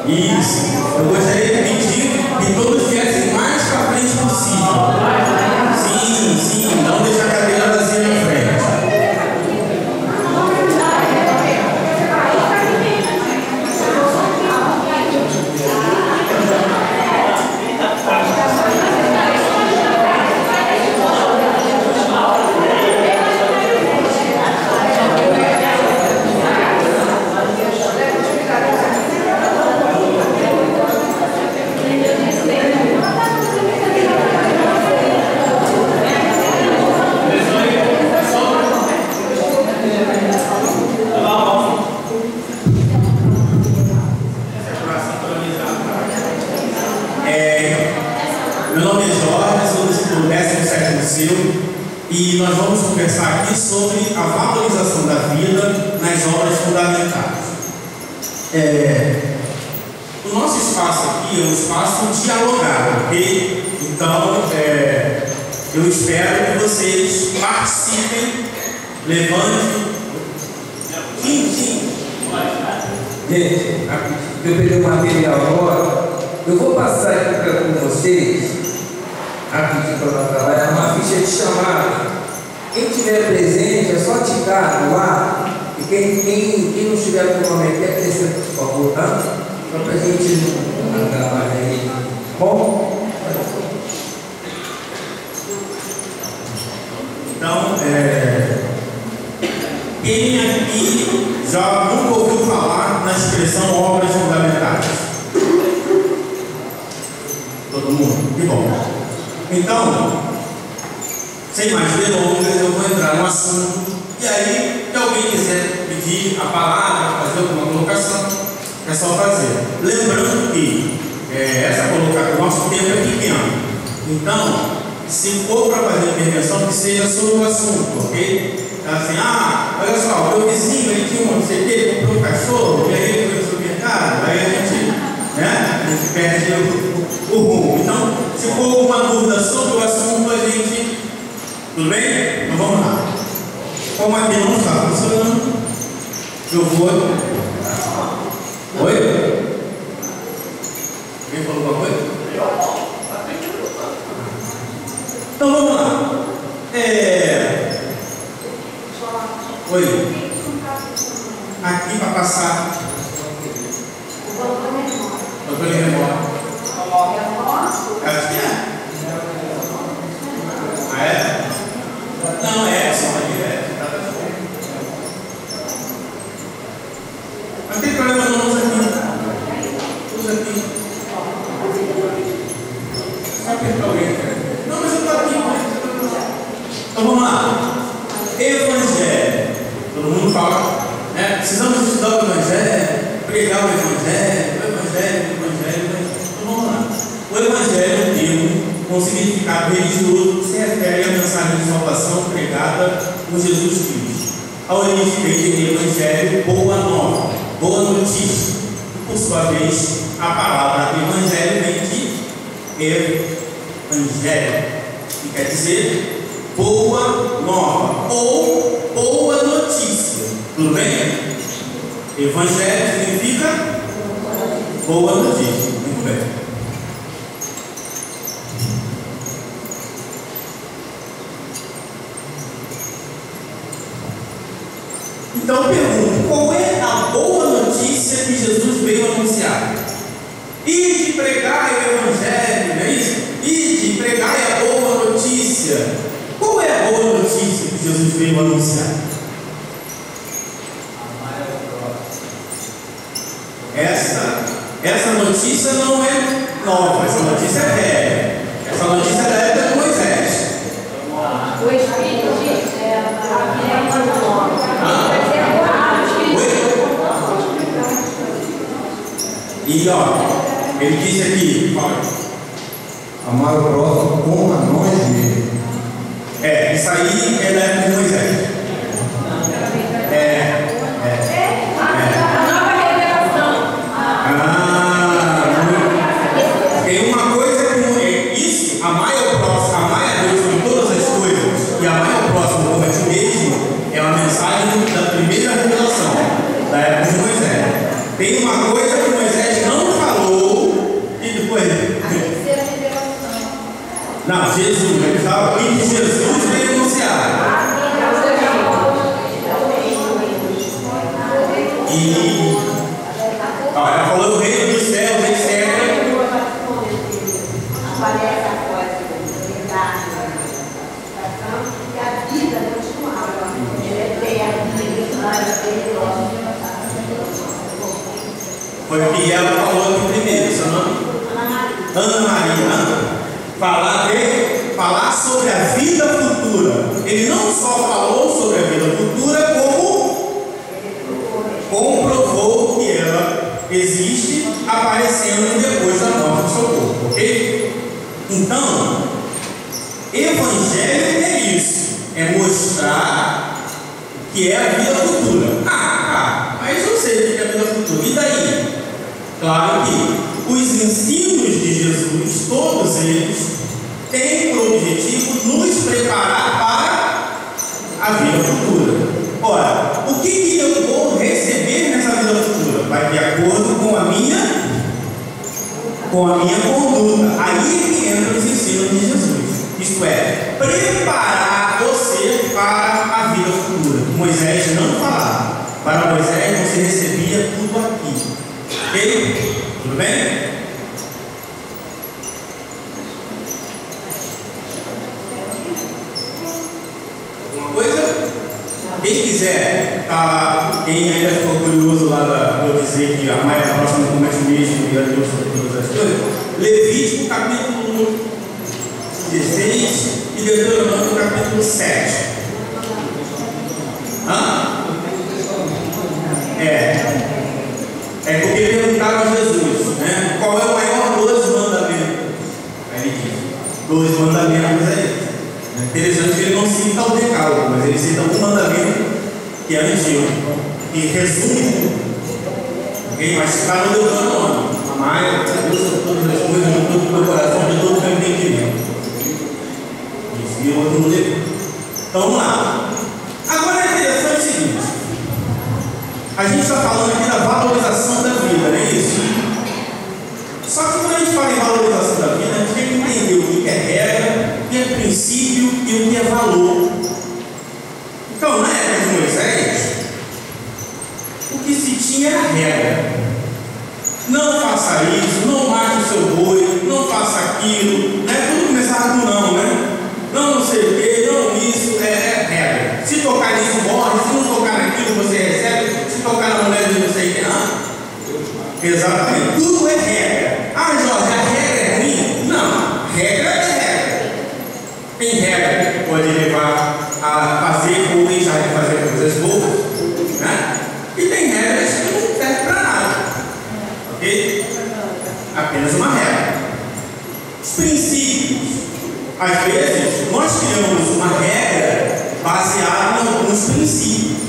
Isso. Eu gostaria de pedir que todos viessem mais para frente possível. Sim, sim. Não deixar a cadeira vazia na frente. Meu nome é Jorge, sou do 17º CIL e nós vamos conversar aqui sobre a valorização da vida nas obras fundamentais. O nosso espaço aqui é um espaço dialogado, ok? Então, eu espero que vocês participem, levantem. Sim. Gente, eu peguei o material agora. Eu vou passar aqui com vocês, rapidinho para nós trabalhar, uma ficha de chamada. Quem tiver presente é só ticar do lado. E quem não estiver com o nome aqui, acrescenta, por favor, tá? Só para a gente trabalhar aí. Bom? Então, quem aqui já nunca ouviu falar na expressão obras fundamentais? Todo mundo? Que bom. Então, sem mais delongas, eu vou entrar no assunto. E aí, se alguém quiser pedir a palavra, fazer alguma colocação, é só fazer. Lembrando que essa colocação, o nosso tempo é pequeno. Então, se for para fazer intervenção, que seja sobre o assunto, ok? Então, assim, olha só, o meu vizinho, ele tinha um não sei o quê, comprou um cachorro, e aí ele foi no supermercado, aí a gente perde o rumo. Então, se for alguma dúvida sobre o assunto, a gente... Tudo bem? Então vamos lá. Como aqui não está funcionando, eu vou... Oi? Alguém falou alguma coisa? Então vamos lá. Oi? Aqui para passar. Eu vou ler memória. Acho que é. Não, só aí não tem problema não, usa aqui. Usa aqui. Só apertar alguém, cara. Não, mas eu estou aqui. Então vamos lá. Evangelho. Todo mundo fala, né? Precisamos estudar o Evangelho, pregar o Evangelho. Então vamos lá. O Evangelho é um termo com significado religioso que se refere à mensagem de salvação pregada por Jesus Cristo. A origem de Evangelho, boa nova, boa notícia. Por sua vez, a palavra Evangelho vem de Evangelho, que quer dizer boa nova ou boa notícia. Tudo bem? Evangelho significa boa notícia. Muito bem. Então eu pergunto, qual é a boa notícia que Jesus veio anunciar? Ide pregar o Evangelho, não é isso? Ide pregar a boa notícia. Qual é a boa notícia que Jesus veio anunciar? Essa notícia não é nova, essa notícia é velha. Essa notícia é da época de Moisés. O Espírito diz, E ele disse aqui, amar o próximo como a nós mesmos. Isso aí é da época de Moisés. a nova revelação. Tem uma coisa que isso, amar ao próximo, amar a Deus com todas as coisas e amar ao próximo como a ti mesmo, é uma mensagem da primeira revelação, da época de Moisés. Tem uma coisa que Moisés não Não, Jesus, ele fala aqui que Jesus veio anunciar. E ela falou o reino dos céus, etc. Foi o que ela falou aqui primeiro, seu nome? Ana Maria. Falar sobre a vida futura. Ele não só falou sobre a vida futura, como comprovou que ela existe, aparecendo depois da morte do seu corpo, ok? Então, evangelho é isso, é mostrar que é a vida futura. Mas eu sei o que é a vida futura. E daí? Claro que os ensinos de Jesus, todos eles, têm por objetivo nos preparar para a vida futura. Ora, o que eu vou receber nessa vida futura? Vai de acordo com a minha conduta. Aí que entra os ensinos de Jesus. Isto é, preparar você para a vida futura. Moisés não falava. Para Moisés você recebia tudo aqui. Ok? Tudo bem? Coisa, quem quiser, quem ainda ficou curioso lá para eu dizer que a mais próxima começa mesmo e a Deus sobre todas as coisas, Levítico capítulo 16 e Deuteronômio capítulo 7. É porque perguntaram a Jesus, né, qual é o maior dos mandamentos? Aí ele diz, 2 mandamentos é esse. É interessante que ele não cita o decálogo, mas ele cita um mandamento que é antigo, que resume tudo. Ok? Mas está no Deuteronômio. Amai a Deus sobre todas as coisas, de todo o meu coração, de todo o meu entendimento. Isso, e o outro no Levítico. Então vamos lá. Agora é interessante o seguinte: a gente está falando aqui da valorização da vida, não é isso? Só que quando a gente fala em valorização da vida, a gente tem que entender o que é regra, o que é princípio e o que é valor. Então, na época de Moisés, o que se tinha era regra. Não faça isso, não mate o seu boi, não faça aquilo, né? Tudo começava com não, né? Não sei o que, não isso, é regra. Se tocar nisso, morre, se não tocar naquilo, você recebe, se tocar na mulher de não sei o que, não. Exatamente, tudo é regra. Jorge, a regra é ruim? Não, regra é regra. Tem regra que pode levar a fazer ou deixar de fazer coisas boas, né? E tem regras que não servem para nada, ok? Apenas uma regra. Os princípios. Às vezes, nós criamos uma regra baseada em alguns princípios.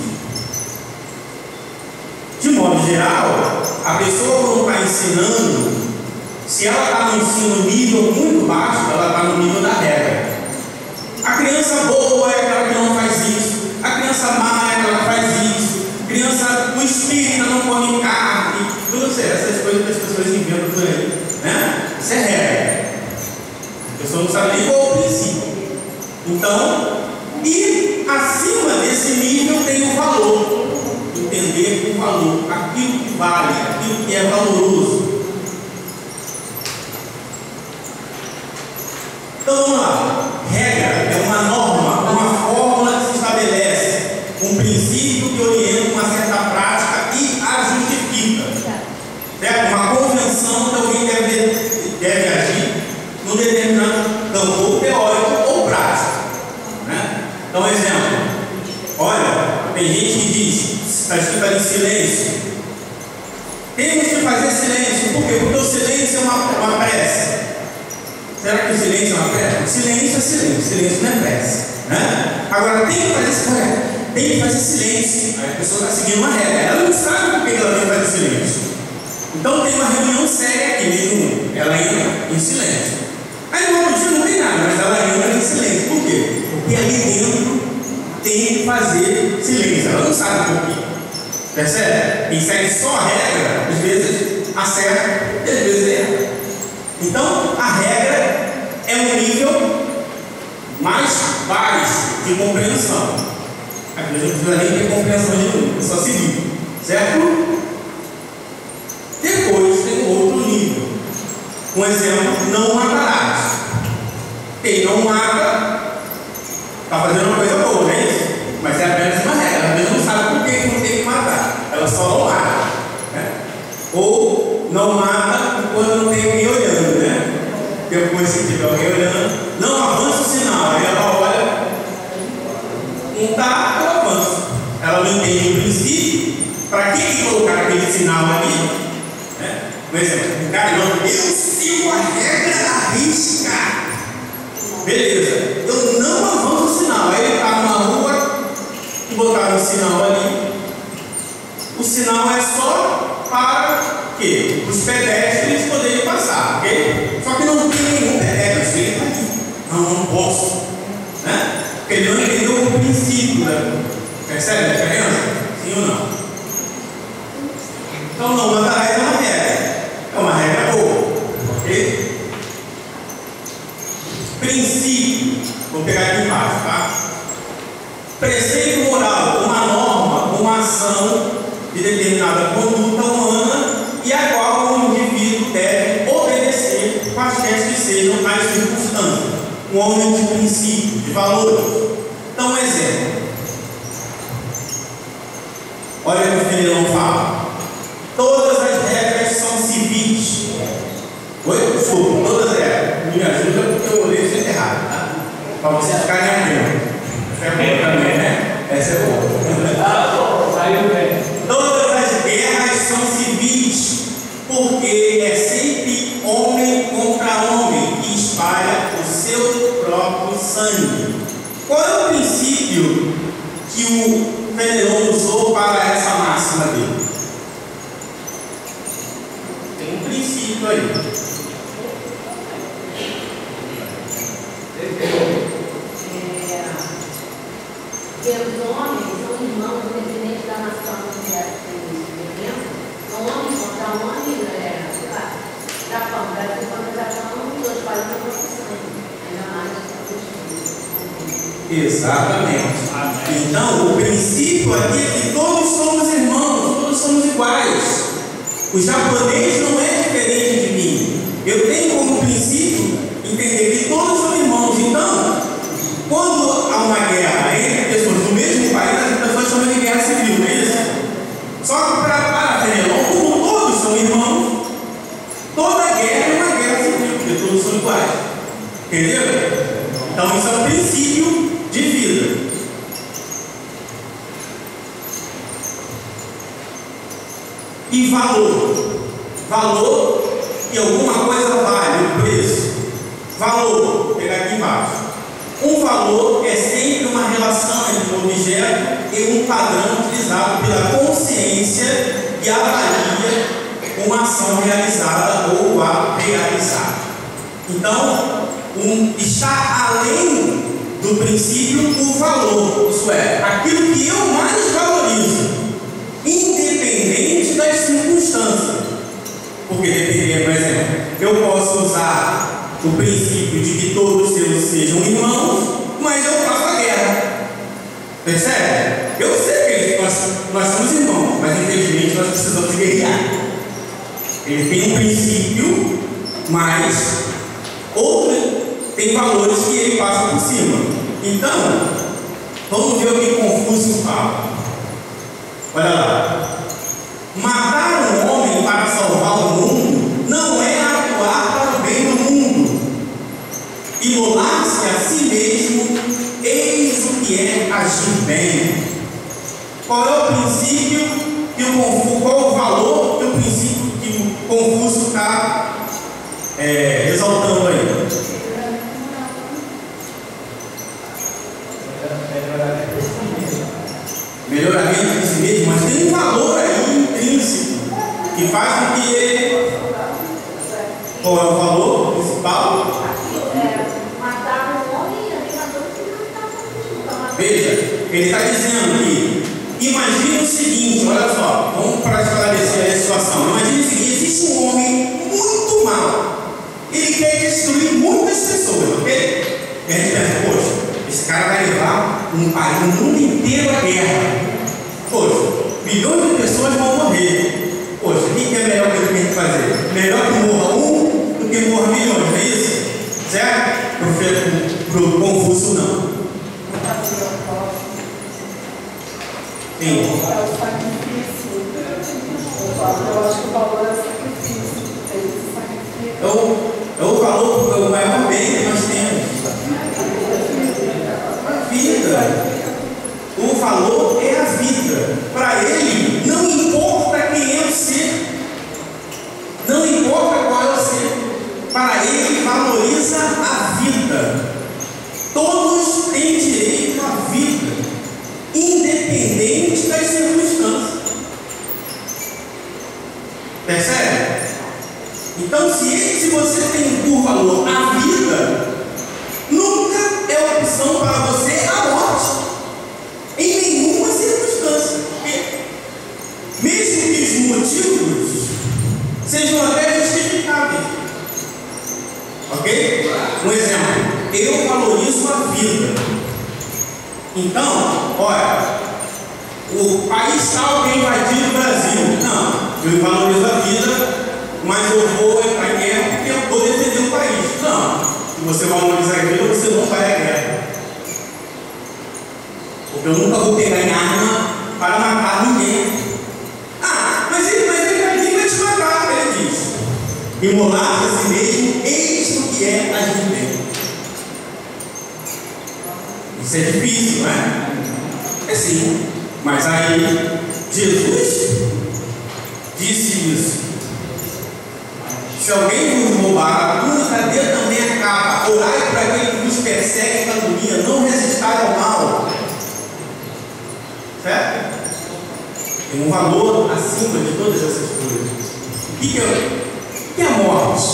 De modo geral, a pessoa quando está ensinando, se ela está no ensino nível muito baixo, ela está no nível da regra. A criança boa é aquela que não faz isso. A criança má é aquela que faz isso. A criança, o espírita não come carne. Tudo certo, essas coisas que as pessoas inventam por aí, né? Isso é regra. A pessoa não sabe nem qual é o princípio. Então, e acima desse nível tem o valor. Entender o valor, aquilo que vale, aquilo que é valoroso. Então vamos lá. Regra é uma norma, uma fórmula que se estabelece, um princípio que orienta uma certa prática e a justifica. Certo? Uma convenção que alguém deve agir num determinado campo, ou teórico ou prático. Né? Então, exemplo. Olha, tem gente que diz, está escrito ali silêncio. Temos que fazer silêncio. Por quê? Porque o silêncio é uma prece. Será que o silêncio é uma prece? Silêncio é silêncio, silêncio não é prece, né? Agora tem que fazer silêncio. Aí a pessoa está seguindo uma regra, ela não sabe por que ela tem que fazer silêncio. Então tem uma reunião séria aqui mesmo, ela entra em silêncio. Aí no outro dia não tem nada, mas ela entra em silêncio. Por quê? Porque ali dentro tem que fazer silêncio, ela não sabe por quê. Percebe? Quem segue só a regra, às vezes acerta, às vezes erra. Então, a regra é um nível de compreensão. Às vezes não precisa nem ter compreensão nenhuma, é só seguir, certo? Depois tem outro nível. Um exemplo: não matarás. Quem não mata está fazendo uma coisa boa, não é isso? Mas é apenas uma regra. Às vezes não sabe por que não tem que matar. Ela só não mata, né? Ou não mata quando não tem alguém olhando, né? Depois, se tiver alguém olhando, não avança o sinal. Aí ela olha, não está, ela avança. Ela não entende o princípio. Para que colocar aquele sinal ali? Né? Por exemplo, o cara não, eu sigo a regra da risca. Beleza, eu não avanço o sinal. Aí ele está numa rua e botaram um sinal ali. O sinal é só para quê? Os pedestres poderem passar, ok? Só que não tem nenhum pedestre, ele está aqui. Não posso, né? Porque ele não entendeu o princípio, né? Percebe a diferença? Sim ou não? Então, não matarás é uma regra. É uma regra boa, ok? Princípio, vou pegar aqui embaixo, tá? Preceito moral, uma norma, uma ação de determinada conduta humana e a qual o indivíduo deve obedecer, quaisquer que sejam as circunstâncias. Um homem de princípio, de valores. Então, um exemplo. Olha o que o Fenelon fala. Todas as regras são civis. Oi? Desculpa, todas as regras. Me ajuda porque eu olhei isso errado, tá? Para vocês ficarem atentos. Essa é boa também, né? Essa é boa. Saiu bem. Todas as guerras são civis, porque é sempre homem contra homem que espalha o seu próprio sangue. Qual é o princípio que o Fenelon usou para essa máxima dele? Tem um princípio aí. Porque os homens são irmãos, independente da nação que são homens contra homens, sei lá, Japão, Brasil contra Japão, os dois países não profissão, ainda mais Exatamente. Então, o princípio aqui é que todos somos irmãos, todos somos iguais. O japonês não é diferente de mim. Eu tenho como princípio entender que todos são irmãos. Então, quando há uma guerra entre pessoas do mesmo país, as pessoas chamam de guerra civil, não é isso? Só que para Fenelon, como todos são irmãos, toda guerra é uma guerra civil, porque todos são iguais. Entendeu? Então isso é um princípio de vida. E valor. Valor que alguma coisa vale, o preço. Valor, vou pegar aqui embaixo. Um valor é sempre uma relação entre um objeto e um padrão utilizado pela consciência que avalia uma ação realizada ou a realizar. Então, está além do princípio o valor, isso é, aquilo que eu mais valorizo, independente das circunstâncias. Porque, dependendo, por exemplo, eu posso usar o princípio de que todos sejam irmãos, mas eu faço a guerra. Percebe? Eu sei que nós somos irmãos, mas infelizmente nós precisamos guerrear. Ele tem um princípio, mas outro tem valores que ele passa por cima. Então, vamos ver o que Confúcio fala. Olha lá. Matar um homem para salvar o mundo não é atuar para o bem do mundo. Imolar-se a si mesmo, eis o que é agir bem. Qual é o princípio que o Confúcio, qual é o valor que o princípio que o Confúcio está exaltando aí? Melhoramento de si mesmo, mas tem um valor aí intrínseco que faz com que ele. Qual é o valor principal? Matar um homem e matar outro. Veja, ele está dizendo que imagine o seguinte, olha só, vamos para esclarecer a situação. Imagine o seguinte: existe um homem muito mau, ele quer destruir muitas pessoas, ok? E a gente pensa, poxa, esse cara vai levar no mundo inteiro a guerra. Poxa, milhões de pessoas vão morrer. Poxa, o que é melhor que a gente fazer? Melhor que morra um do que morra milhões, não é isso? Certo? Pro Confúcio não. Sim. É o sacrifício. Eu acho que o valor é o sacrifício. É o valor, o maior bem que nós temos. A vida. O valor é a vida. Para ele, não importa quem é o ser. Não importa qual é o ser. Para ele, valoriza a vida. Todos têm direito à vida, independente das circunstâncias. Percebe? Então, se você tem por valor a vida, nunca é opção para você a morte. Em nenhuma circunstância. Mesmo que os motivos sejam até justificáveis. Ok? Um exemplo. Eu valorizo a vida. Então, olha, o país tal que invadiu o Brasil. Não, eu valorizo a vida, mas eu vou para a guerra porque eu vou defender o país. Não, se você valoriza a vida, você não vai à guerra. Porque eu nunca vou pegar em arma para matar ninguém. Ah, mas ele vai te matar, ele diz. Imolar a si mesmo, eis o que é a vida. Isso é difícil, não é? É sim. Mas aí, Jesus disse isso. Se alguém vos roubar a túnica, dê também a capa. Orai para aquele que vos persegue e calúnia. Não resistai ao mal. Certo? Tem um valor acima de todas essas coisas. O que é a morte?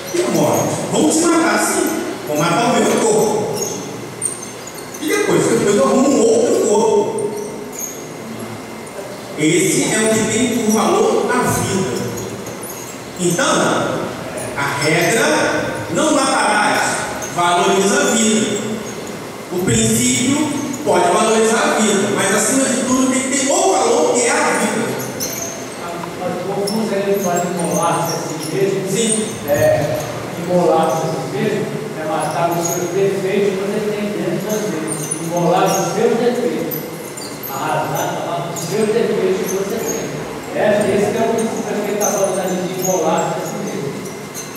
O que é a morte? Vão te matar, sim. Vão matar o meu corpo. E depois eu arrumo um outro corpo. Esse é o que tem por valor a vida. Então, a regra, não matarás, valoriza a vida. O princípio pode valorizar a vida, mas acima de tudo tem que ter o valor que é a vida. Mas como ele pode imolar-se a si mesmo? Sim. Imolar-se a si mesmo é matar os seus defeitos que você tem dentro de você. Imolar os seus defeitos. Arrasar os seus defeitos que você tem. Esse é o princípio que ele está falando de imolar-se a si mesmo.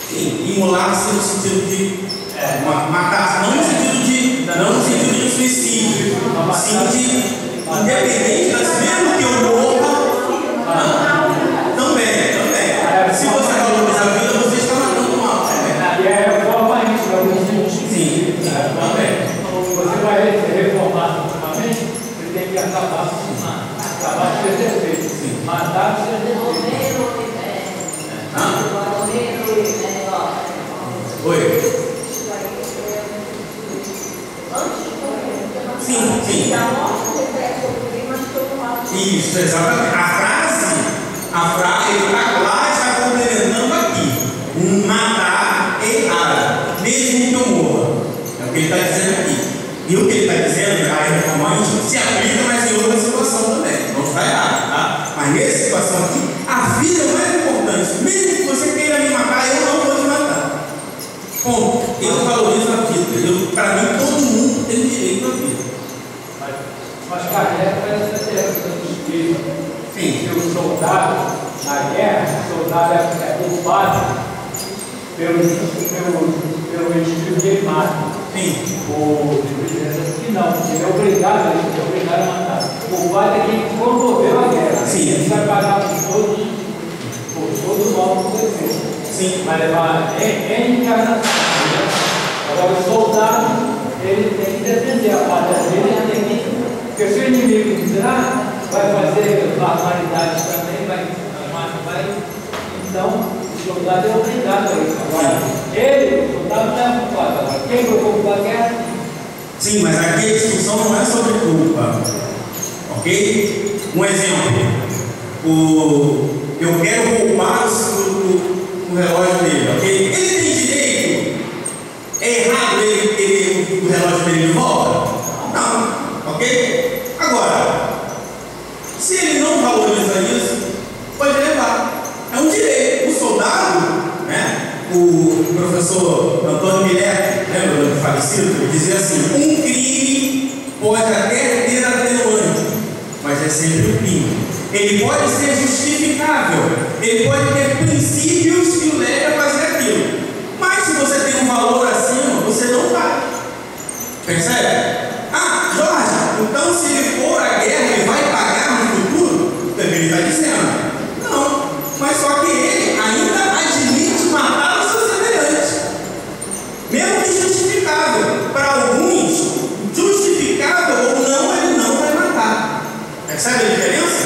Sim, imolar-se no sentido de matar, não no sentido de suicídio, sim de independente das mesmo que eu morra. Também. Se você valoriza a vida, você está matando o mal. E é a reforma íntima, é o princípio. Sim, também. Você vai reformar ultimamente, você tem que acabar com os seus defeitos. Matar os seus defeitos. Oi. Sim. Isso, exatamente. A frase lá está complementando aqui. Matar é errado, mesmo que eu morra. É o que ele está dizendo aqui. E o que ele está dizendo, a reformante, se aplica, mas em outra situação também. Não está errado, tá? Mas nessa situação aqui, a vida é o mais importante. Mesmo que você queira me matar, eu não vou te matar. Bom, eu valorizo a vida. Para mim, todo mundo tem direito à vida. Mas Kardec faz essa pergunta do espírito. Sim. Se o soldado, na guerra, o soldado é culpado pelo espírito que ele mata. Sim. O espírito que não, ele é obrigado a matar. O culpado é quem promoveu a guerra. Sim. Ele vai pagar por todo o mal que você fez. Sim. Vai levar em encarnação. Agora o soldado, ele tem que defender a pátria dele, ele tem que. Porque se o inimigo entrar, vai fazer barbaridades também, vai. Então, o soldado é obrigado a isso. Agora, o soldado não é culpado. Agora, quem provocou a guerra? Sim, mas aqui a discussão não é sobre culpa. Ok? Um exemplo. Eu quero roubar o relógio dele, ok? Ele tem direito? É errado o relógio dele de volta? Não, o professor Antônio Miller, lembra do falecido, ele dizia assim: um crime pode até ter atenuante, mas é sempre um crime. Ele pode ser justificável, ele pode ter princípios que o levem a fazer aquilo, mas se você tem um valor acima, você não vai. Percebe? Ah, Jorge, então se ele for à guerra, ele vai pagar no futuro? Também ele está dizendo. Não, mas só que ele ainda admite matar o seu semelhante, mesmo que justificável. Para alguns, justificável ou não, ele não vai matar. Percebe a diferença?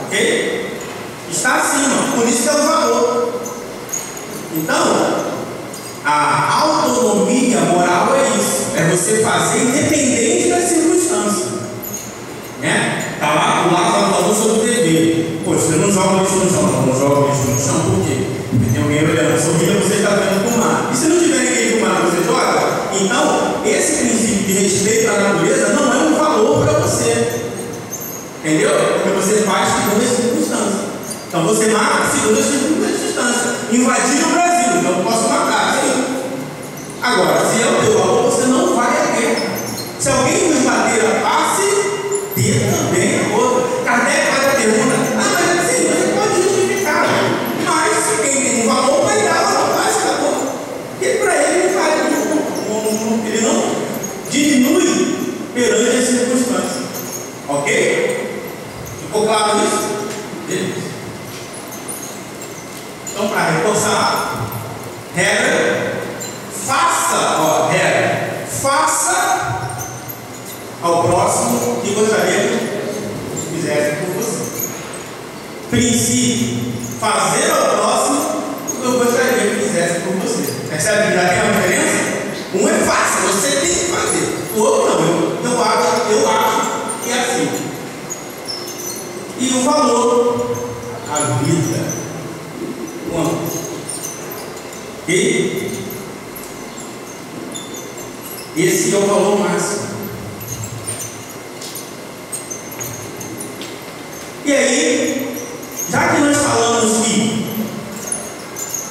Ok? Está acima, por isso que é o valor. Então, a autonomia moral é isso, é você fazer independente das circunstâncias, né? Está lá, o Lázaro falou sobre o dever. Poxa, você não joga lixo no chão. Não joga lixo no chão, por quê? Porque tem alguém olhando a sua vida, você está vendo fumar. E se não tiver ninguém fumando, você joga? Então, esse princípio de respeito à natureza não é um valor para você, entendeu? Porque você faz segundo as circunstâncias. Então você mata segundo as circunstâncias. Invadir o Brasil, então eu posso matar, sim. Agora, se é o teu valor, você não vai à guerra. Se alguém nos bater a face, dê também a outra. Kardec faz a pergunta: mas assim, você pode justificar, mas quem tem um valor vai dar a vantagem da outra. Porque para ele não vale, ele não diminui perante as circunstâncias. Ok? Ficou claro isso? Beleza. Então, para reforçar, regra, faça ao próximo que gostaria que fizesse por você. Princípio, fazer ao próximo o que eu gostaria que fizesse por você. Percebe que já tem uma diferença? Um é fácil, você tem que fazer. O outro não, eu acho que é assim. E o valor, a vida. E esse é o valor máximo. E aí, já que nós falamos que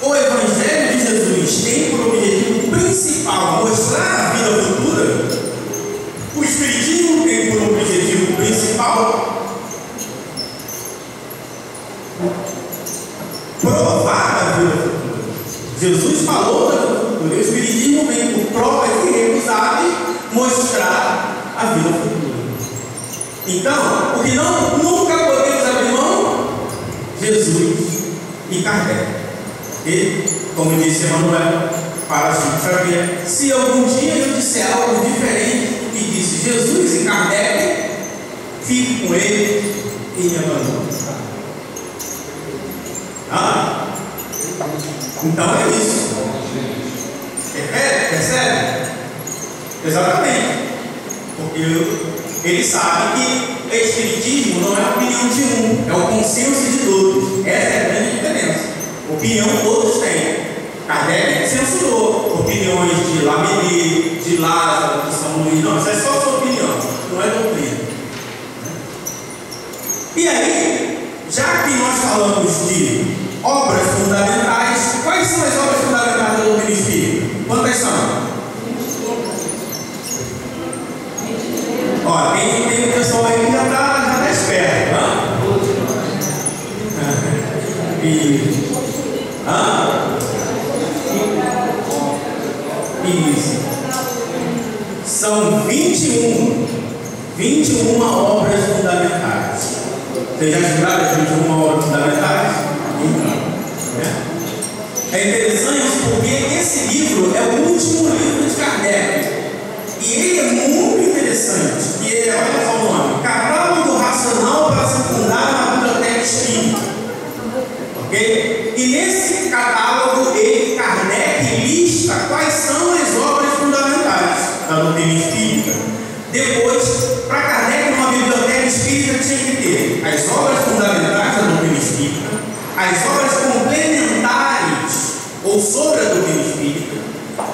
o Evangelho de Jesus tem por objetivo principal mostrar a vida futura, o Espiritismo tem por objetivo principal provar a vida futura. Jesus falou da vida futura, e o Espiritismo vem por provas irrecusáveis mostrar a vida futura. Então, o que nunca podemos abrir mão? Jesus e Kardec. E, como disse Emmanuel para Chico Xavier, se algum dia eu disser algo diferente do que disse Jesus e Kardec, fique com ele e me abandone. Então é isso. Percebe? Exatamente. Porque ele sabe que Espiritismo não é a opinião de um, é o consenso de todos. Essa é a grande diferença. Opinião todos têm. Kardec censurou opiniões de Lamennais, de Lázaro, de São Luís. Não, isso é só sua opinião, não é doutrina. E aí, já que nós falamos de obras fundamentais, quais são as obras fundamentais da doutrina espírita? Quantas são? Ó, tem um pessoal aí que já está esperto. Isso. São 21 obras fundamentais. Vocês já estudaram as 21 obras fundamentais? É interessante porque esse livro é o último livro de Kardec. E ele é muito interessante. E olha só o nome: Catálogo Racional para se fundar na Biblioteca Espírita. Ok? E nesse catálogo, Kardec lista quais são as obras fundamentais da doutrina espírita. Depois, para Kardec, uma biblioteca espírita tinha que ter as obras fundamentais da doutrina espírita, as obras complementares ou sobre a doutrina espírita,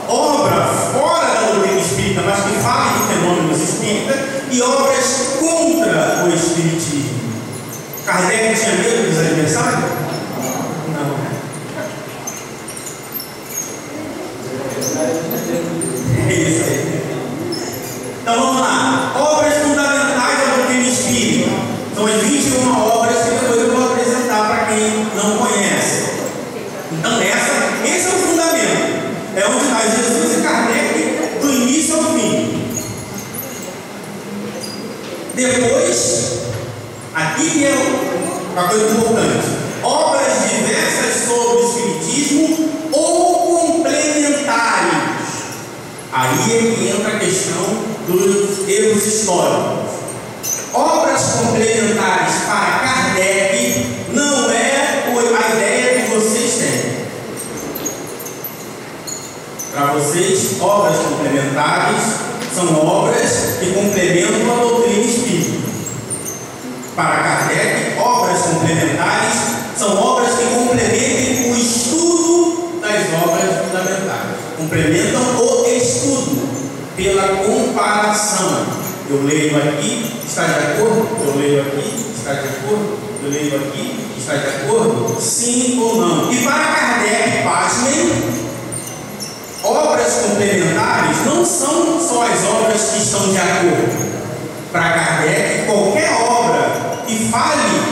obra fora da doutrina espírita, mas que fale de fenômenos espíritas, e obras contra o espiritismo. Kardec tinha medo dos adversários? Não. conhecem. Então, esse é o fundamento. É onde está Jesus e Kardec do início ao fim. Depois, aqui que é uma coisa importante: obras diversas sobre o Espiritismo ou complementares. Aí é que entra a questão dos erros históricos. Obras complementares para Kardec não é a ideia que vocês têm. Para vocês, obras complementares são obras que complementam a doutrina espírita. Para Kardec, obras complementares são obras que complementem o estudo das obras fundamentais. Complementam o estudo pela comparação. Eu leio aqui, está de acordo? Eu leio aqui, está de acordo? Eu leio aqui, está de acordo? Sim ou não? E para Kardec, pasmem, obras complementares não são só as obras que estão de acordo. Para Kardec, qualquer obra que fale,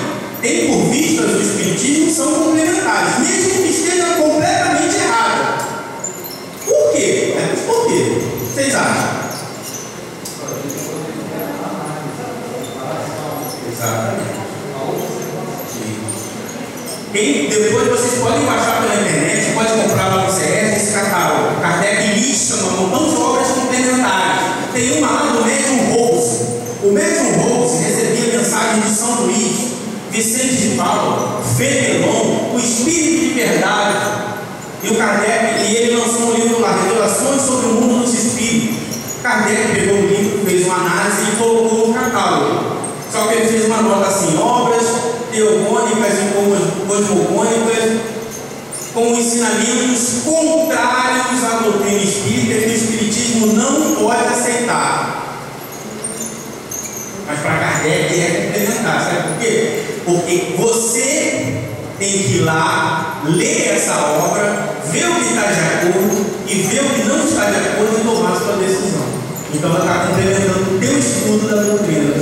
tem por vistas o Espiritismo, são complementares, mesmo que esteja completamente errada. Por quê? Por quê? Vocês acham? Exatamente. Depois vocês podem baixar pela internet, pode comprar lá no CS esse catálogo. Kardec lista um montão de obras complementares. Tem uma lá do Médium Rose. O Médium Rose recebia mensagens de São Luís, Vicente de Paulo, Fenelon, o Espírito de Verdade. E o Kardec, e ele lançou um livro lá, Revelações sobre o Mundo dos Espíritos. Kardec pegou o livro, fez uma análise e colocou no catálogo. Só que ele fez uma nota assim: obras teogônicas e cosmogônicas com ensinamentos contrários à doutrina espírita, que o Espiritismo não pode aceitar. Mas para Kardec é complementar. Sabe por quê? Porque você tem que ir lá, ler essa obra, ver o que está de acordo e ver o que não está de acordo e tomar a sua decisão. Então ela está complementando o teu estudo da doutrina.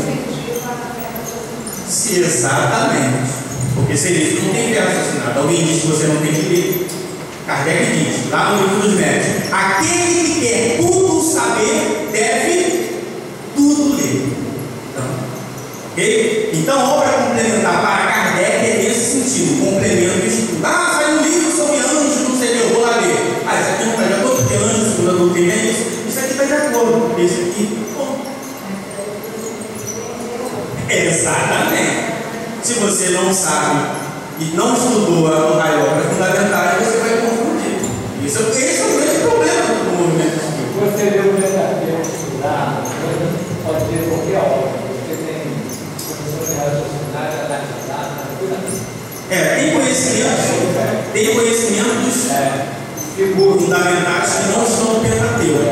Exatamente. Porque seria isso, não tem que raciocinado. Alguém diz que você não tem que ler. Kardec diz, lá no livro dos médiuns: aquele que quer tudo saber, deve tudo ler. Ok? Então, obra complementar para Kardec é nesse sentido, complemento o estudo. Ah, sai um livro sobre anjos, não sei o que, eu vou lá ler. Ah, isso aqui não está de acordo, porque anjos, segundo a doutrina, é isso. Isso aqui está de acordo, esse aqui, bom. Exatamente. Se você não sabe e não estudou a obra fundamental, você vai confundir. Esse é o grande problema do movimento espírita. Você deu o verdadeiro estudar, pode ter qualquer obra. Você tem condições de raciocinar, analisar, tem conhecimentos fundamentais que não estão no Pentateuco.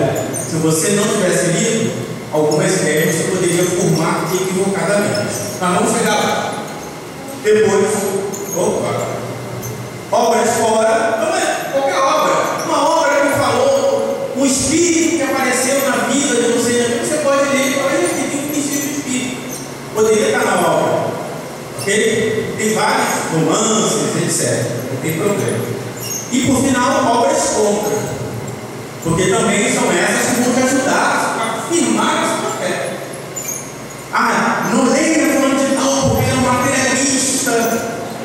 Se você não tivesse lido, algumas ideias você poderia formar equivocadamente. Mas vamos chegar lá. Depois, obras fora, qualquer obra. Uma obra que falou um espírito que apareceu na vida de você, você pode ler e falar: aqui tem um princípio de espírito. Poderia estar na obra. Ok? Tem vários romances, etc. Não tem problema. E por final, obras contra. Porque também são essas que vão te ajudar a afirmar a sua fé. Ah, não leia falando de tal, porque ele é um materialista.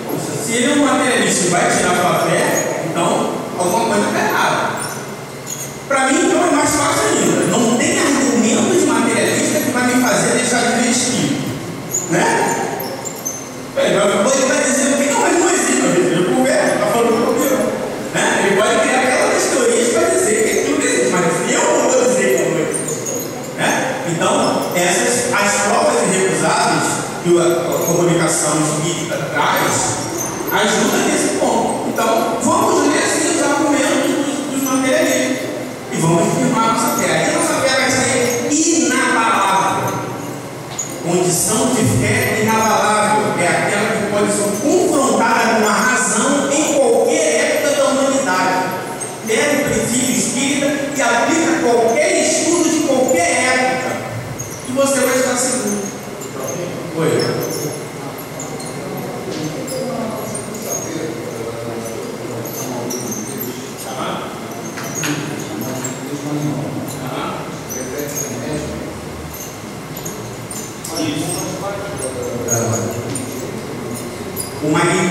Poxa, se ele é um materialista e vai tirar a sua fé, então alguma coisa está errada. Para mim, então, é mais fácil ainda. Não tem argumento de materialista que vai me fazer deixar de ver espírito. Né? Ele vai dizer que não, mas não existe. O governo está falando comigo. Né? Ele pode criar aquelas teorias para dizer que aquilo não existe, mas eu não vou dizer que não existe. Né? Então, as provas irrecusáveis que a comunicação espírita traz ajudam nesse ponto. Então, vamos ler assim os argumentos dos materialistas e vamos firmar nossa fé. Aí a nossa fé vai ser inabalável. Condição de fé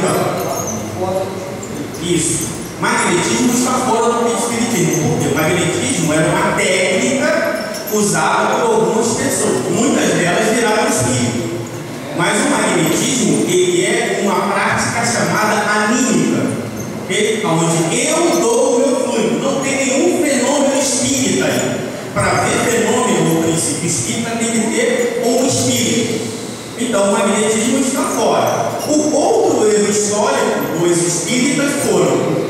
Então, isso. Magnetismo está fora do espiritismo, porque o magnetismo era uma técnica usada por algumas pessoas. Muitas delas viraram espírito. Mas o magnetismo, ele é uma prática chamada anímica, onde eu dou o meu fluido. Não tem nenhum fenômeno espírita aí. Para ver fenômeno no princípio espírita tem que ter um espírito. Então o magnetismo está fora. O outro erro histórico dos espíritas foram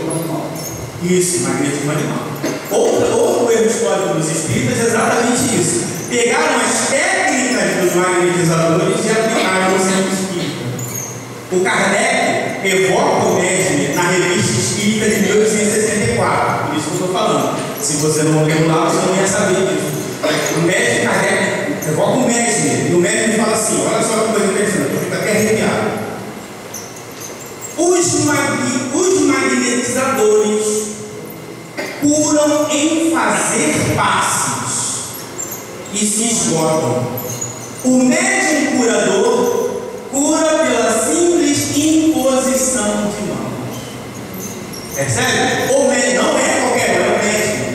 isso, magnetismo animal. Outro erro histórico dos espíritas é exatamente isso. Pegaram as técnicas dos magnetizadores e aplicaram no centro espírita. O Kardec evoca o Mesmer na Revista Espírita de 1864. Por isso que eu estou falando. Se você não leu lá, você não ia saber disso. O Mesmer Kardec evoca o Mesmer. E o Mesmer fala assim: olha só que coisa interessante, eu fico até arrepiado. Os magnetizadores curam em fazer passes e se esgotam. O médium curador cura pela simples imposição de mãos. Percebe? O médium não é qualquer um, é o médium.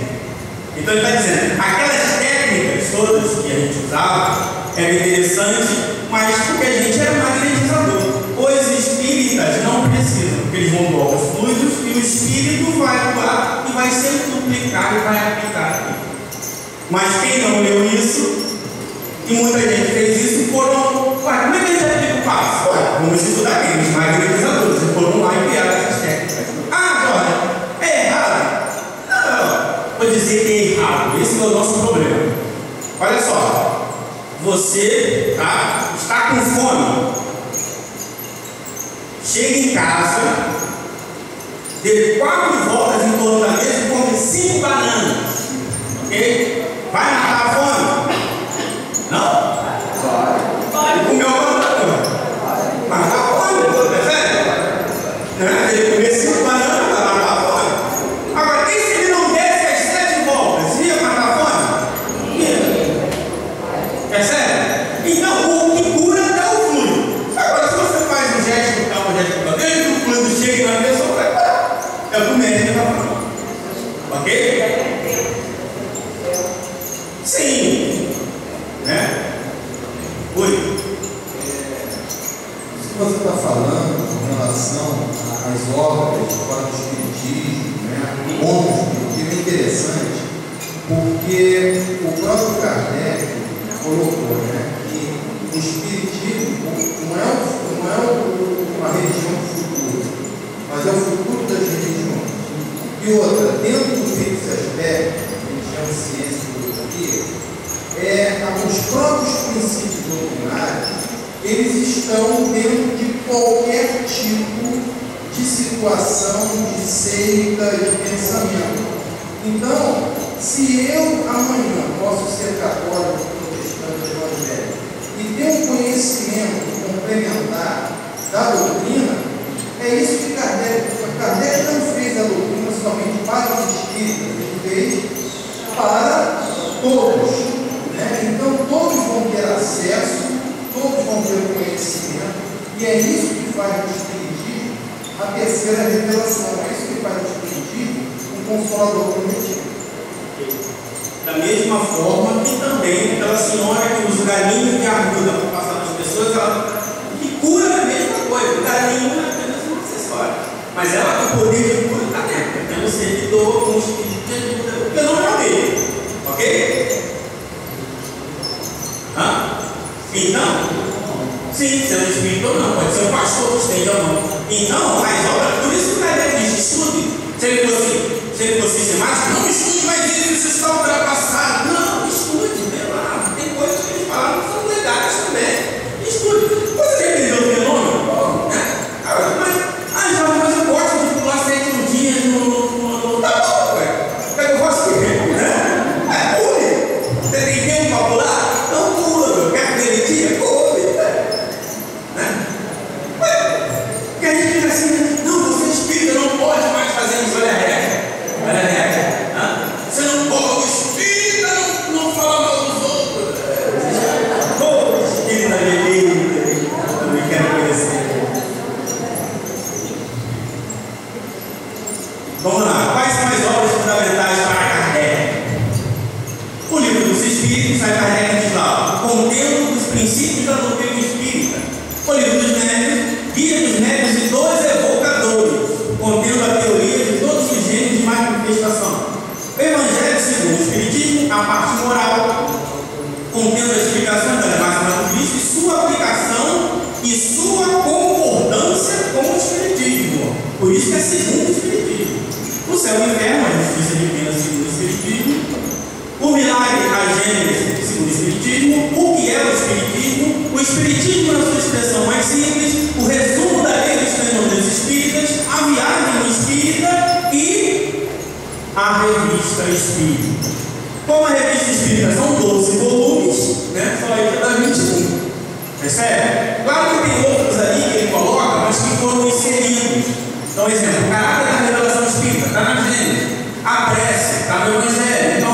Então ele está dizendo, aquelas técnicas todas que a gente usava era interessante, mas porque a gente era magnetizador. Os espíritas não precisam, porque eles vão doar os fluidos e o espírito vai atuar e vai se duplicar e vai aplicar aqui. Mas quem não leu isso, e muita gente fez isso, foram, como é que a gente aplica o passo? Vamos estudar quem? Os magnetizadores, e foram lá e criaram essas técnicas. Agora, é errado? Não, vou dizer que é errado, esse é o nosso problema. Olha só, você está com fome. Chega em casa, dê 4 voltas em torno da mesa e come 5 bananas. Ok? Vai matar a fome? Não? Vai. Comeu uma banana. Matar a fome, percebe? Ele comeu 5 bananas para matar a fome. Agora, e se ele não desse as 7 voltas? Ia matar a fome? Ia. Percebe? Então, o que cura é o fluido. Agora, se você faz um gesto, desde que o fluido chega na pessoa, vai parar. É o que o médico está falando. Ok? Sim. Né? Oi. Se você está falando com relação às obras para o espiritismo, né, contra o espiritismo, é interessante, porque o próprio Kardec colocou, né, que o espiritismo não é uma religião do futuro, mas é o futuro das religiões. E outra, dentro desse aspecto, religião, ciência e filosofia, os próprios princípios doutrinários, eles estão dentro de qualquer tipo de situação, de seita, de pensamento. Então, se eu amanhã posso ser católico, protestante, evangélico, e ter um conhecimento complementar da doutrina, é isso que Kardec não fez a doutrina somente para os espíritas, ele fez para todos. Né? Então todos vão ter acesso, todos vão ter conhecimento, e é isso que faz do espiritismo a terceira revelação, é isso que faz do espiritismo um consolador prometido. Da mesma forma que também aquela senhora que usa o galinho de arruda para passar nas pessoas, ela que cura a mesma coisa. O galinho é apenas um acessório, mas ela tem o poder de cura está dentro, tendo servidor com o espírito de ajuda, porque não é o dele, ok? Então, sim, sendo espírito ou não, pode ser um pastor que esteja ou não. Então, as obras, por isso que o Kardec diz: estude. Se ele fosse sistemático, não estude, mas isso está ultrapassado. Não, estude, vê lá. Tem coisas que eles falaram que são legais também. Estude. Você já entendeu o fenômeno? Mas eu gosto de pular 7 dias no. Tá bom, ué. Eu gosto de ver, né? Pule. Você tem tempo para pular? Não pula, eu quero ver dia, pule. Né? Porque a gente fica assim, não, você é espírita, não pode mais fazer isso, olha a regra. Olha a regra. Você não pode, o espírita Vamos lá. Quais são as obras fundamentais para Kardec? O Livro dos Espíritos, a Kardec diz lá, o contendo dos princípios da doutrina espírita. O Livro dos Médiuns, Guia dos Médiuns e dos Evocadores, contendo a teoria de todos os gêneros de manifestação. O Evangelho segundo o Espiritismo, a parte moral, contendo as explicações das máximas do Cristo e sua aplicação e sua concordância com o Espiritismo. Por isso que é segundo o Espiritismo. O céu e o inferno, a justiça divina segundo o Espiritismo. O milagre, a gênese segundo o Espiritismo. O que é o Espiritismo na sua expressão mais simples. O resumo da lei dos fenômenos espíritas. A viagem do espírita e a revista espírita. Como a revista espírita são 12 volumes, né? Só aí já dá 21. Percebe? Claro que tem outros ali que ele coloca, mas que foram inseridos. Então, exemplo, o caráter da revelação espírita está na Gênesis, a prece está no Evangelho. Então,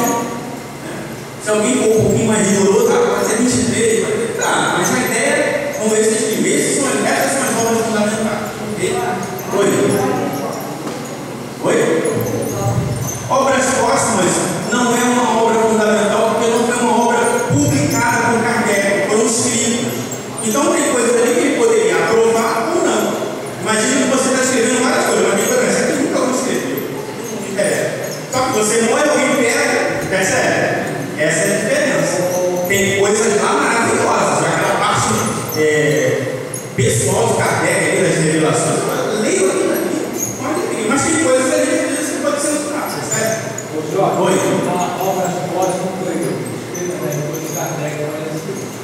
se alguém for um pouquinho mais rigoroso, pode ser 23, pode ser, tá, mas a ideia são esses primeiros, essas são as obras fundamentais. Oi? Obras póstumas não é uma obra fundamental porque não foi uma obra publicada por Kardec, foram escritas. Então tem coisas ali que ele poderia aprovar ou não. Imagina que você está escrevendo várias coisas, mas tem coisa que nunca vou escrever. Só que você morre, alguém pega, percebe? Essa é a diferença. Tem coisas lá maravilhosas, aquela parte pessoal de Kardec, das revelações. Leio aquilo aqui, mas tem coisas ali que você pode censurar, percebe? Oi. Uma obra póstuma foi escrita depois de Kardec.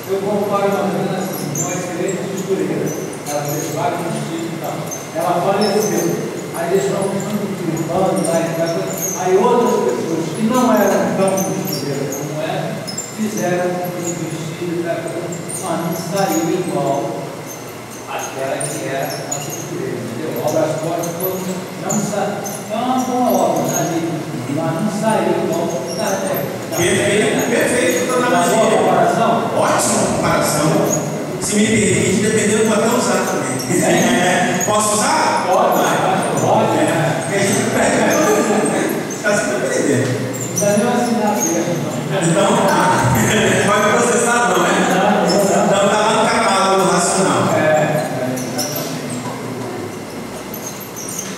Eu comparo uma menina assim, uma excelente costureira. Ela fez vários vestidos e tal. Ela faleceu. Aí eles estão limpando lá em casa. Aí outras pessoas que não eram tão costureiras como ela, fizeram os vestidos da coisa, mas não saiu igual àquela que era a costureira. Entendeu? Obras póstumas não saiu. É uma boa obra, mas não saiu igual a Kardec. Perfeito. Uma boa comparação? Ótima comparação. Se me permite, dependendo, vou até usar também. Posso usar? Pode. Está sempre aprendendo. Não precisa nem assinar aqui. Então, pode processar, não, né? Não. Então, está lá no catálogo racional.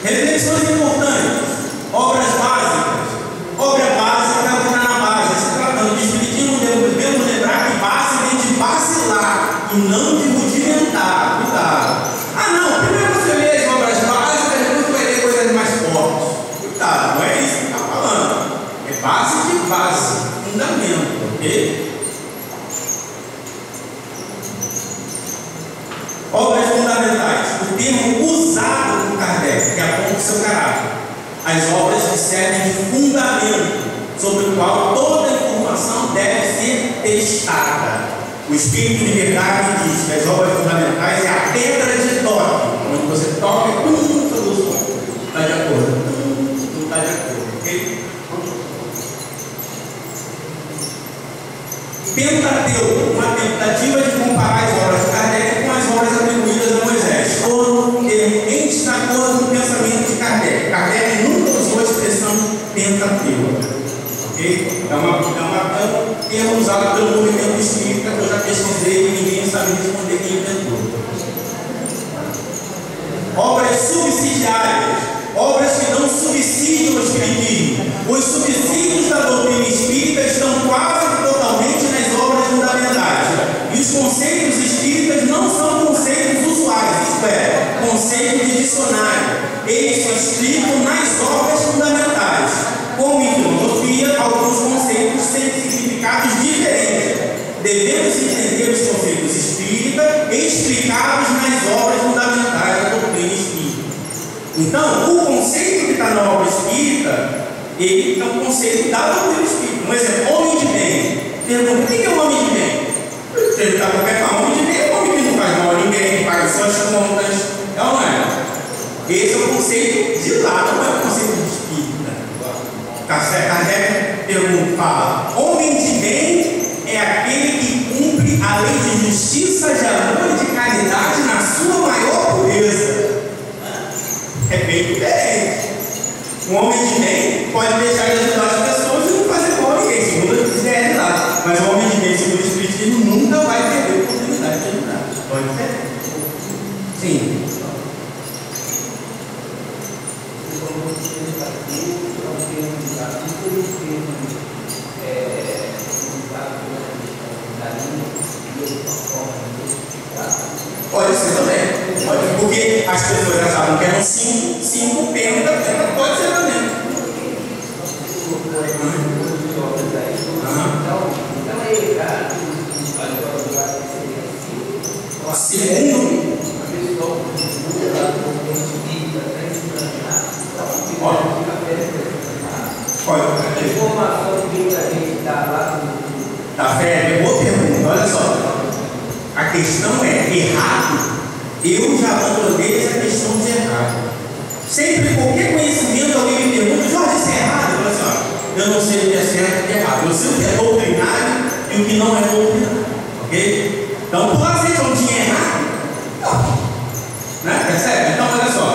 Reflexões importantes. Obras básicas. Obra básica está na base. Se tratando de espiritismo, devemos lembrar que base vem de vacilar e não de rudimentar. Cuidado. Não, primeiro você lê as obras básicas, depois você vai ler coisas mais fortes. Cuidado, não é isso que está falando. É base de base, fundamento, ok? Obras fundamentais. O termo usado por Kardec, que aponta o seu caráter. As obras que servem de fundamento, sobre o qual toda informação deve ser testada. O Espírito de Verdade diz que as obras fundamentais é a pedra de toque, onde você toca e tudo soluciona. Está de acordo? Não está de acordo, ok? Pentateuco, uma tentativa de comparar as obras de Kardec com as obras atribuídas a Moisés. Foram em desacordo com o pensamento de Kardec. Kardec nunca usou a expressão Pentateuco. Okay? É um termo usado pelo movimento espírita que eu já pesquisei e ninguém sabe responder quem inventou. Obras subsidiárias, obras que dão subsídio ao espiritismo. Os subsídios da doutrina espírita estão quase totalmente nas obras fundamentais. E os conceitos espíritas não são conceitos usuais, isto é, conceitos de dicionário. Eles se explicam nas obras fundamentais. Como em filosofia, alguns conceitos têm significados diferentes. Devemos entender os conceitos espíritas explicados nas obras fundamentais da doutrina espírita. Então, o conceito que está na obra espírita, ele é um conceito da doutrina espírita. Um exemplo, homem de bem. Pergunta, o que é um homem de bem? Se ele está qualquer homem de bem é um homem que não faz mal a ninguém, que paga suas contas. É ou não é? Esse é o conceito de lá, não é o conceito de espírita. Kardec pergunta: homem de bem é aquele que cumpre a lei de justiça, de amor e de caridade na sua maior pureza. É bem diferente. Um homem de bem pode deixar de ajudar as pessoas e não fazer mal a ninguém, segundo a realidade. Mas o homem de bem, segundo o Espiritismo, nunca vai perder a oportunidade de ajudar. Pode perder. Sim. Pode ser também. Pode, porque as pessoas achavam que eram 5 pena pode ser também. Segundo, a informação que a gente dá lá da fé, boa pergunta, olha só. A questão é errado. Eu já abandonei essa questão de errado. Sempre, qualquer conhecimento, alguém me pergunta, Jorge, isso é errado? Eu falo assim, ó, eu não sei o que é certo e o que é errado. Eu sei o que é doutrinário e o que não é doutrinário. Ok? Então, por lá vocês não tinham errado? Não. Né? Percebe? Então, olha só.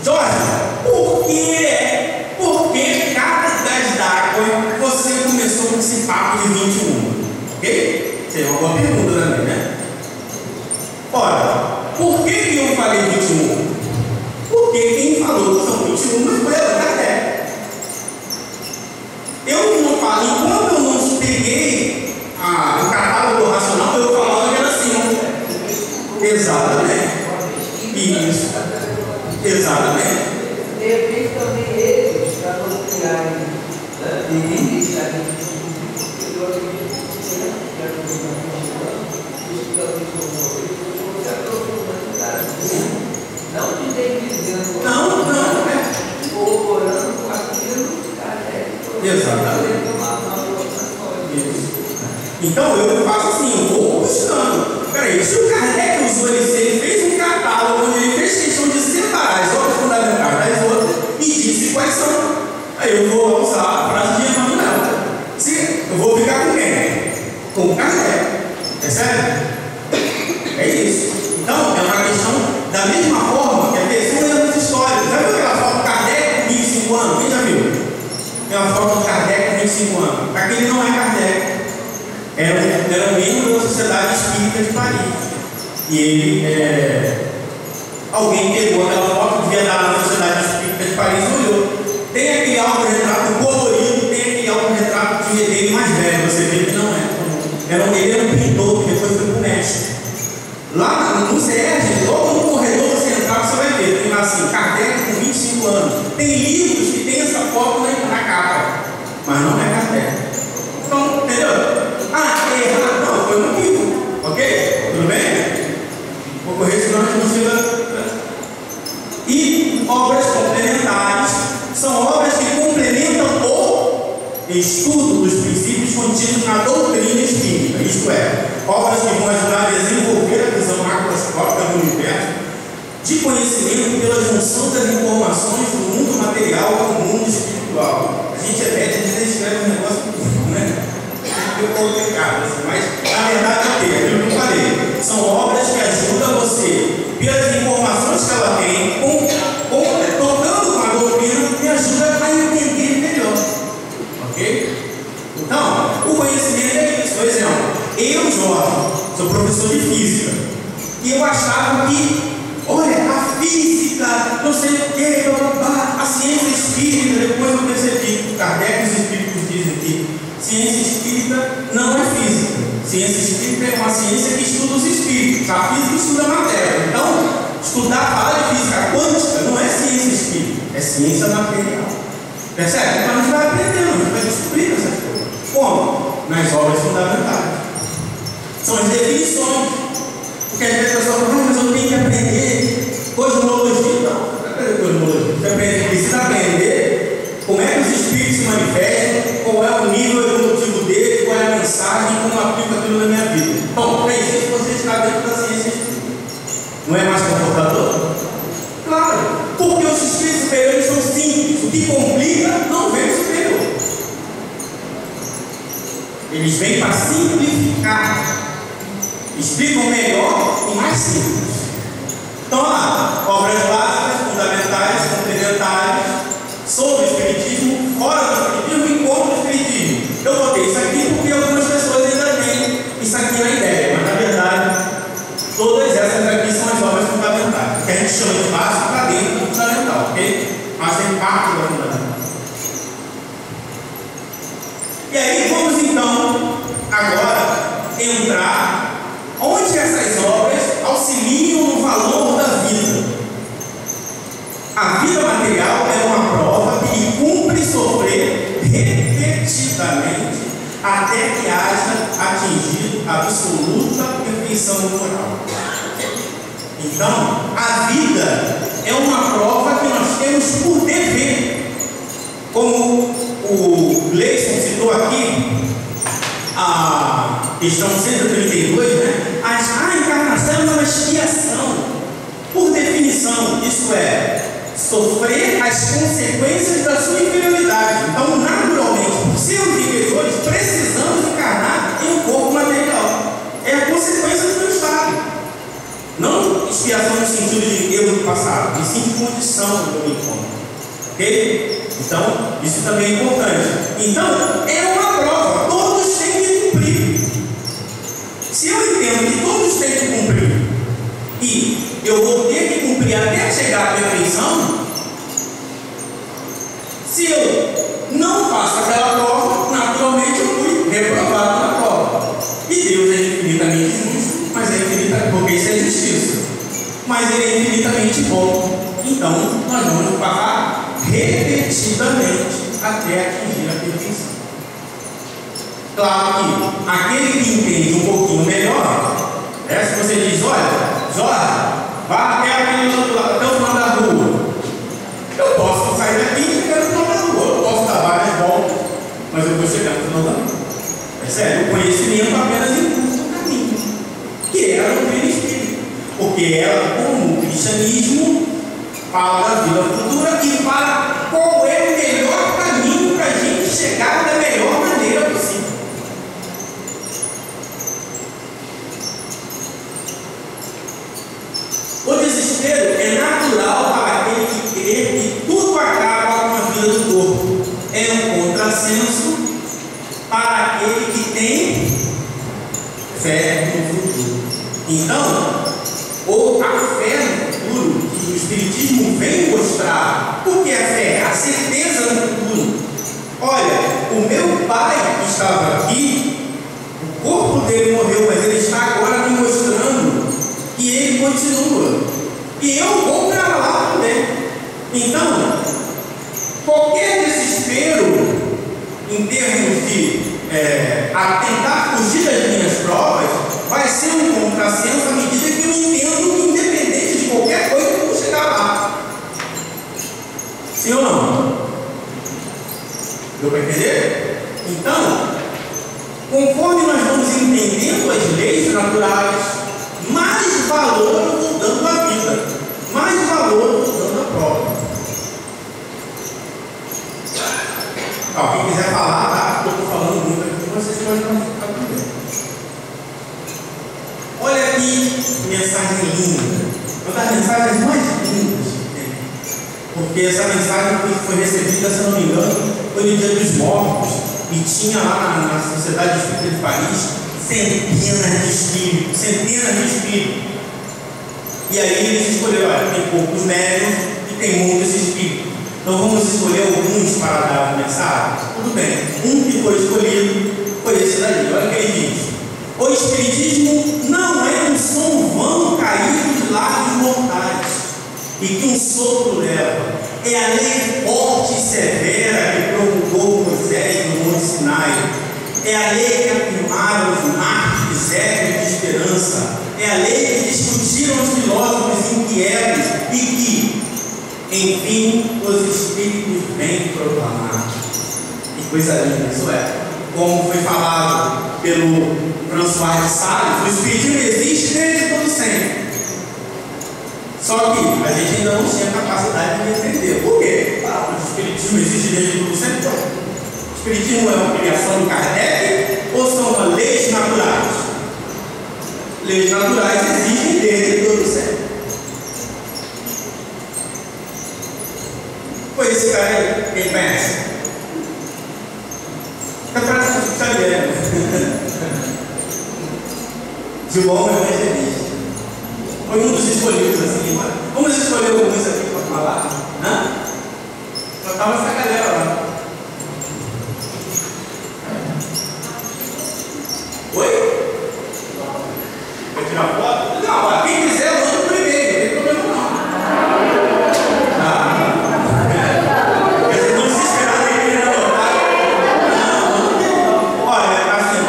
Jorge, por que cada gás d'água você começou com esse papo de 21? Ok? Isso é uma boa pergunta também, né? Ora, por que eu falei 21? Porque quem falou que são 21 foi Allan Kardec. Eu não falo, enquanto eu não peguei o catálogo racional, eu falava que era assim. Exatamente. Isso. Exatamente. Depende também eles para não criarem, não te dizendo, não, corroborando com aquilo que Kardec. Exatamente. Então eu faço assim, eu vou buscando. Peraí, se o Kardec usou ele fez um catálogo onde ele fez questão de separar as obras fundamentais das outras e disse quais são. Aí eu vou usar a frase de Emmanuel. Eu vou ficar com quem? Com o Kardec. Percebe? É isso. Então, é uma questão da mesma forma que a pessoa lê as histórias. Já viu aquela foto do Kardec com 25 anos? Quem já viu? Tem uma foto do Kardec com 25 anos. Aquele não é Kardec. Era um membro da Sociedade Espírita de Paris. E ele, alguém pegou aquela foto, devia dar na Sociedade Espírita de Paris e olhou. Tem aquele autorretrato colorido, tem aquele autorretrato de dele mais velho, você vê que não é. Ele era um pintor que depois foi para o México. Lá no CERJ, logo no corredor central, você vai ver, tem lá assim, Kardec com 25 anos. Tem livros que tem essa foto na capa, mas não é Kardec. Então, entendeu? É errado? Não, foi um livro. Ok? Tudo bem? Vou correr, senão a gente não precisa. E obras complementares são obras que complementam o estudo dos princípios contidos na doutrina espírita, isto é, obras que vão ajudar a desenvolver a visão macroscópica do universo, de conhecimento pela junção das informações do mundo material com o mundo espiritual. A gente é médico, a gente escreve um negócio, né? Eu complicado, assim, mas na verdade é aquilo que eu falei. São obras que ajudam você, pelas informações que ela tem, tocando com a doutrina, me ajuda a entender melhor. Ok? Então, o conhecimento é isso. Por exemplo, eu, Jorge, sou professor de física. E eu achava que, olha, a física, não sei o que, a ciência espírita, depois eu percebi, Kardec e os espíritos dizem que ciência espírita não é física. Ciência espírita é uma ciência que estuda os espíritos. A física estuda a matéria. Então, falar de física quântica não é ciência espírita, é ciência material. Percebe? Então a gente vai aprendendo, a gente vai descobrindo essas coisas. Como? Nas obras fundamentais. São as definições. Porque às vezes a pessoa fala, mas eu tenho que aprender cosmologia. Não, não é aprender cosmologia. Você precisa aprender como é que os espíritos se manifestam, qual é o nível evolutivo dele, qual é a mensagem, como aplica aquilo na minha vida. Bom, para isso você está dentro da ciência espírita. Não é mais confortador? Claro, porque os espíritos superiores são simples. O que complica não vem do superior. Eles vêm para simplificar. Explicam melhor e mais simples. Então, obras básicas, fundamentais, chama de básico, está dentro do fundamental, ok? Mas tem parte do fundamental. E aí vamos então agora entrar onde essas obras auxiliam no valor da vida. A vida material é uma prova que cumpre sofrer repetidamente até que haja atingido a absoluta perfeição moral. Então, a vida é uma prova que nós temos por dever. Como o Gleison citou aqui, a questão 132, né? A encarnação é uma expiação, por definição, isso é, sofrer as consequências da sua inferioridade. Então, naturalmente, por sermos inferiores, precisamos encarnar em um corpo material. É a consequência do meu estado. Não expiação no sentido de erro do passado, e sim de condição do meu encontro. Ok? Então, isso também é importante. Então, é uma prova, todos têm que cumprir. Se eu entendo que todos têm que cumprir, e eu vou ter que cumprir até chegar à perfeição, se eu não faço aquela prova, naturalmente eu fui reprovado na prova. E Deus é infinitamente justo, mas é infinitamente, porque isso é justiça. Mas Ele é infinitamente bom. Então, nós vamos pagar repetidamente até atingir a perfeição. Claro que aquele que entende um pouquinho melhor, se você diz, olha, Jorge, vá até o final da rua. Eu posso sair daqui e chegar no final da rua. Eu posso dar várias voltas, mas eu vou chegar no final da rua. É sério, o conhecimento apenas impulsa o caminho, que é a doutrina espírita. Porque ela, como o cristianismo, fala da vida futura e fala qual é o melhor caminho para a gente chegar da melhor maneira possível. O desespero é natural para aquele que crê que tudo acaba com a vida do corpo. É um contrassenso para aquele que tem fé no futuro. Então, a fé no futuro que o Espiritismo vem mostrar, porque a fé é a certeza no futuro. Olha, o meu pai que estava aqui, o corpo dele morreu, mas ele está agora me mostrando que ele continua. E eu vou para lá também. Então, qualquer desespero em termos de tentar fugir das minhas provas vai ser um contrassenso à medida que eu entendo que, independente de qualquer coisa, eu vou chegar lá. Sim ou não? Deu para entender? Então, conforme nós vamos entendendo as leis naturais, mais valor eu vou dando à vida, mais valor eu vou dando à prova. Quem quiser falar, tá? Eu estou falando muito aqui, vocês podem não ficar também. Olha aqui, mensagem linda. Uma das mensagens mais lindas que tem. Porque essa mensagem foi recebida, se não me engano, foi no Dia dos Mortos. E tinha lá na Sociedade Espírita de Paris centenas de espíritos. E aí eles escolheram, olha, tem poucos médios e tem muitos espíritos. Então vamos escolher alguns para dar a mensagem? Tudo bem. Um que foi escolhido foi esse daí. Olha o que ele diz. O Espiritismo não é um som vão caído de lábios mortais e que um sopro leva. É a lei forte e severa que promulgou Moisés no Monte Sinai. É a lei que afirmaram os mártires épicos de esperança. É a lei que discutiram os filósofos inquietos e que, enfim, os Espíritos vêm proclamar. Que coisa linda, isso é. Como foi falado pelo François de Sales, o Espiritismo existe desde todo sempre. Só que a gente ainda não tinha capacidade de entender. Por quê? O Espiritismo existe desde todo sempre. O Espiritismo é uma criação do Kardec ou são leis naturais? Leis naturais existem desde todo sempre. Foi esse cara aí, quem conhece? Parece que está vendo. João Evangelista. Foi um dos escolhidos assim, Vamos escolher alguns aqui para falar? Hã? Só estava essa galera lá. Oi? Quer tirar foto? Não, quem quiser, eu mando por e-mail, não tem problema não. Quer dizer, não se esperar nem ele anotar. Não. Olha, assim,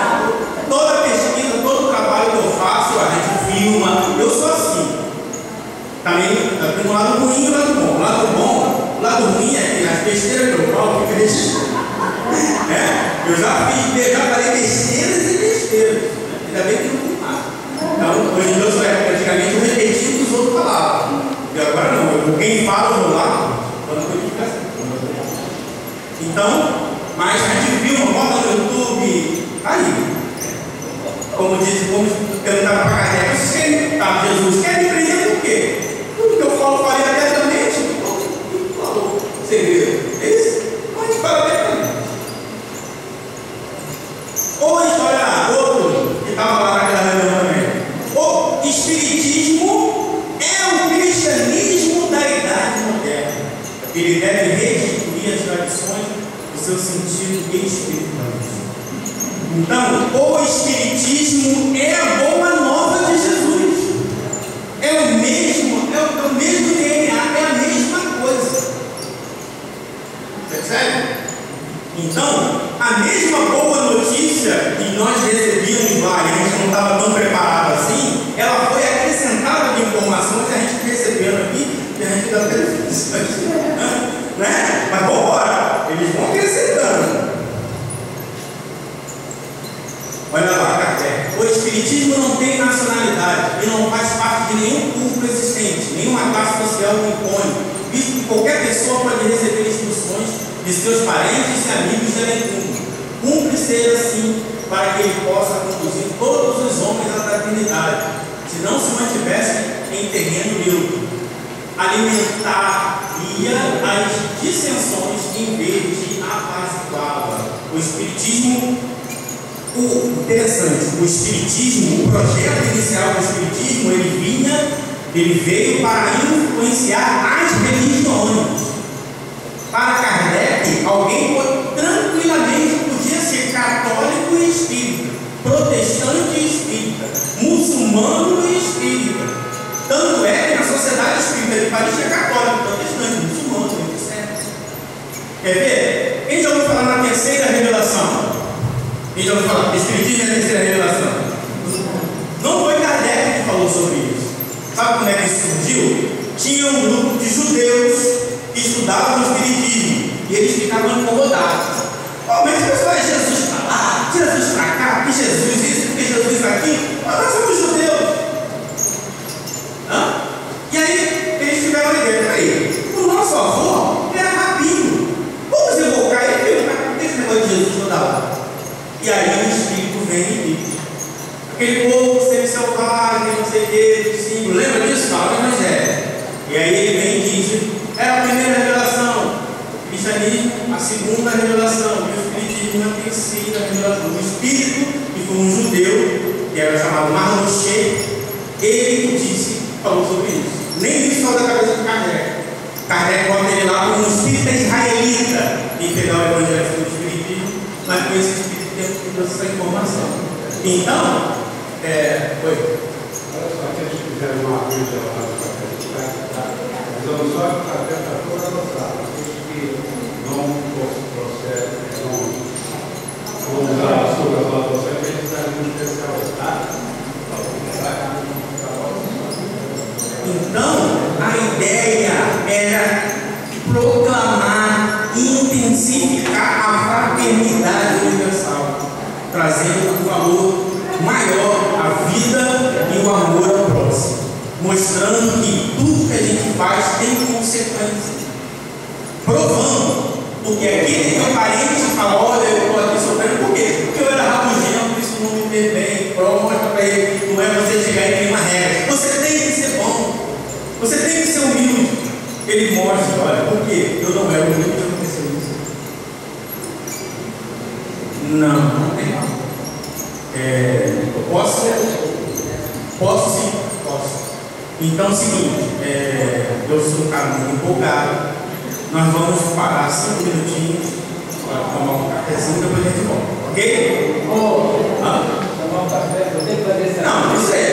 toda pesquisa, todo trabalho que eu faço, a gente filma. Eu sou assim. Também tem um lado ruim e um lado bom. O lado ruim é que as besteiras que eu falo, fica registrado. Eu já falei besteiras e besteiras. Ainda bem que não tem nada. Então, hoje em dia, praticamente, eu repeti o que os outros falavam. E agora não, quem fala, eu vou lá, quando eu fico assim. Então, mas a gente filma, bota no YouTube, aí. Como diz, como perguntar para a Kardec, vocês querem, tá, Jesus, querem me prender por quê? Tudo que eu falo, falei abertamente, falou, segredo. É isso? Mas fala abertamente. Ou a história, outro, que estava lá naquela reunião também. O espiritismo é o cristianismo da idade moderna. Ele deve restituir as tradições do seu sentido espiritualista. Então, o espiritismo é a boa nova de Jesus. É o mesmo DNA, é a mesma coisa. Percebe? Então, a mesma boa notícia que nós recebíamos lá e a gente não estava tão preparado assim, ela foi acrescentada de informações que a gente recebendo aqui e a gente dá até né? Mas vamos embora, eles vão acrescentando. Olha lá, Kardec. O espiritismo não tem nacionalidade e não faz parte de nenhum grupo existente, nenhuma classe social que impõe, visto que qualquer pessoa pode receber instruções de seus parentes e amigos de além. Cumpre ser assim para que ele possa conduzir todos os homens à fraternidade, se não se mantivesse em terreno neutro. Alimentaria as dissensões em vez de apaziguá-las. O espiritismo, interessante, o espiritismo, o projeto inicial do espiritismo, ele veio para influenciar as religiões. Para Kardec, alguém tranquilamente podia ser católico e espírita, protestante e espírita, muçulmano e espírita. Tanto é que na sociedade espírita de Paris é católico, protestante, muçulmano, etc. Quer ver? Quem já ouviu falar na terceira revelação? Quem já ouviu falar? Espiritismo é a terceira revelação. Não foi Kardec que falou sobre isso. Sabe como é que isso surgiu? Tinha um grupo de judeus que estudavam o espiritismo e eles ficavam incomodados. Oh, mas o pessoal é Jesus para lá, Jesus para cá, que Jesus isso, que Jesus aqui. Nós somos judeus. E aí eles tiveram a ideia, peraí, o nosso avô era rabino. Vamos evocar ele, por que esse negócio de Jesus toda hora? E aí o Espírito vem e diz: aquele povo sempre selvagem, não sei o que, símbolo, lembra disso? Fala no Evangelho. E aí ele vem e diz: é a primeira revelação, o cristianismo, a segunda revelação, e o espiritismo é a terceira revelação. O Espírito, que foi um judeu, que era chamado Marmochet, ele disse, falou sobre isso. Nem isso só da cabeça de Kardec. Kardec bota ele lá como um espírita israelita em pegar o evangelho do espiritismo, mas com esse espírito que trouxe essa informação. Então, foi. Olha só, que eles fizeram uma coisa lá no café de casa, mas eu só que o café está toda avançada, aqueles que não procedem, não vão usar açúcar para você, eles fazem um especial, tá? Então, a ideia era proclamar e intensificar a fraternidade universal, trazendo um valor maior à vida e o amor ao próximo, mostrando que tudo que a gente faz tem consequência, provando, porque aquele teu parente fala: olha, eu estou aqui sofrendo, por quê? Porque eu era rabugento, isso não me fez bem. Mostra para ele, não é você chegar e ter uma regra, você tem que ser bom, você tem que ser humilde. Ele mostra: olha, por quê? Eu não era humilde, aconteceu isso. Não tem mal. Eu posso sim, posso. Então é o seguinte, eu sou um cara muito empolgado. Nós vamos parar 5 minutinhos para tomar um cafezinho e depois a gente volta, ok? Ô, Hã? tomar um café, eu tenho que fazer essa. Não, isso é